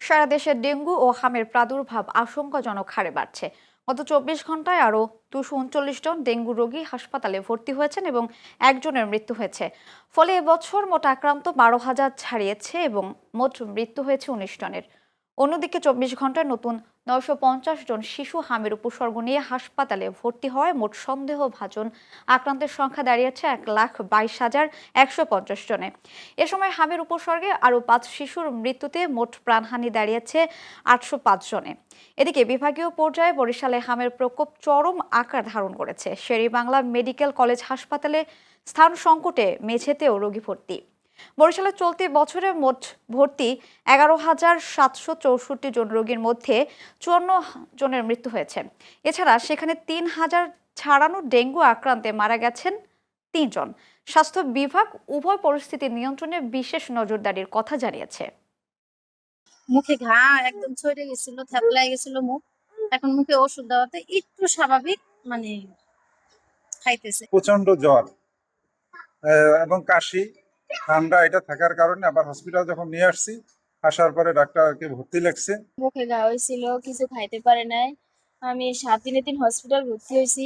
সারা দেশে ডেঙ্গু ও হামের প্রাদুর্ভাব আশঙ্কাজনক হারে বাড়ছে। গত ২৪ ঘন্টায় আরও ২৩৯ জন ডেঙ্গু রোগী হাসপাতালে ভর্তি হয়েছেন এবং একজনের মৃত্যু হয়েছে। ফলে এবছর মোট আক্রান্ত ১২,০০০ ছাড়িয়েছে এবং মোট মৃত্যু হয়েছে ১৯ জনের। অন্যদিকে ২৪ ঘন্টায় নতুন ৯৫০ জন শিশু হামের উপসর্গ নিয়ে হাসপাতালে ভর্তি হওয়ায় মোট সন্দেহভাজন আক্রান্তের সংখ্যা দাঁড়িয়েছে ১,২২,১৫০ জনে। এ সময় হামের উপসর্গে আরও ৫ শিশুর মৃত্যুতে মোট প্রাণহানি দাঁড়িয়েছে ৮০৫ জনে। এদিকে বিভাগীয় পর্যায়ে বরিশালে হামের প্রকোপ চরম আকার ধারণ করেছে। শেরেবাংলা মেডিকেল কলেজ হাসপাতালে স্থান সংকটে মেঝেতেও রোগী ভর্তি। বরিশালে চলতি বছরে মোট ভর্তি ১১,৭৬৪ জন রোগীর মধ্যে ৫৪ জনের মৃত্যু হয়েছে। এছাড়া সেখানে ৩,০০০ ছাড়ানো ডেঙ্গু আক্রান্তে মারা গেছেন ৩ জন। স্বাস্থ্য বিভাগ উভয় পরিস্থিতি নিয়ন্ত্রণে বিশেষ নজরদারির কথা জানিয়েছে। মুখে ঘা একদম ছড়ে গেছিল, থ্যাপলাই গেছিল মুখ। এখন মুখে ওষুধ দেওয়াতে একটু স্বাভাবিক মানে খাইতেছে। প্রচন্ড জ্বর এবং কাশি, ঠান্ডা এটা থাকার কারণে আবার হসপিটাল যখন নিয়ে আসছি, আসার পরে ডাক্তারকে ভর্তি লাগছে। মুখে ঘা হয়েছিল, কিছু খাইতে পারে নাই। আমি 7 দিনের দিন হসপিটাল ভর্তি হয়েছি।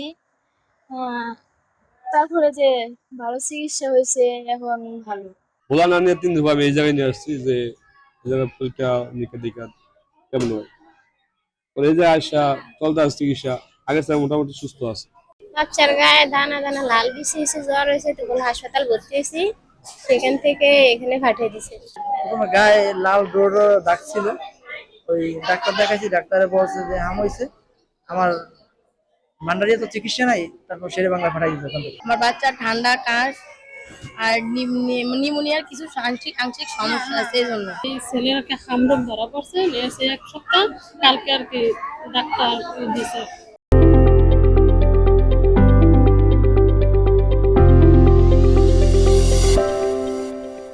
তারপরে যে ভালো চিকিৎসা হয়েছে, এখন ভালো। ভোলা না নিয়ে ৩ ভাবে এই জায়গায় নিয়ে আসছি যে এই জায়গায় পরীক্ষা নিরীক্ষা দিকা কেমন হয়। পরে এই যে আসা চলতে আসছে চিকিৎসা, আগের থেকে মোটামুটি সুস্থ আছে। বাচ্চার গায়ে দানা দানা লাল বেশি হয়েছে, জ্বর হয়েছে, তো বলে হাসপাতাল ভর্তি হয়েছি, সেখান থেকে এখানে পাঠিয়ে দিছে। প্রথমে গায়ে লাল ডোর দাগ ছিল, ওই ডাক্তার দেখাইছি, ডাক্তারে বলছে যে হাম হয়েছে। আমার মান্ডারিয়া তো চিকিৎসা নাই, তারপর শেরে বাংলা পাঠাই দিচ্ছে ওখান থেকে। আমার বাচ্চার ঠান্ডা কাশ আর নিউমোনিয়ার কিছু আংশিক সমস্যা আছে, এই জন্য। এই ছেলেকে হামরোগ ধরা পড়ছে, এক সপ্তাহ কালকে আর কি ডাক্তার দিছে।